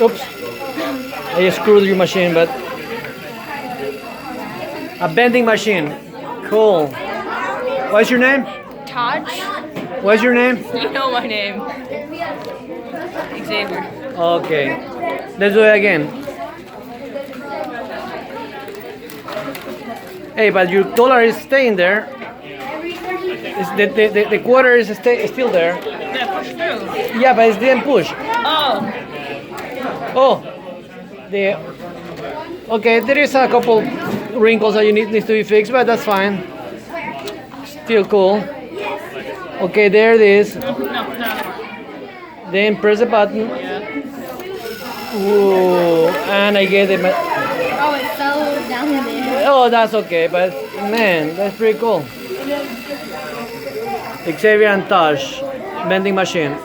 Oops. I screwed your machine, but a vending machine. Cool. What's your name? Tosh? What's your name? You know my name. Xavier. Okay. Let's do it again. Hey, but your dollar is staying there. The quarter is still there. That push through. Yeah, but it didn't push. Oh. Oh, okay. There is a couple wrinkles that needs to be fixed, but that's fine. Still cool. Okay, there it is. No. Then press the button. Yeah. Ooh, and I get it. Oh, it's so down there. Oh, that's okay, but man, that's pretty cool. Xavier and Tosh, vending machine.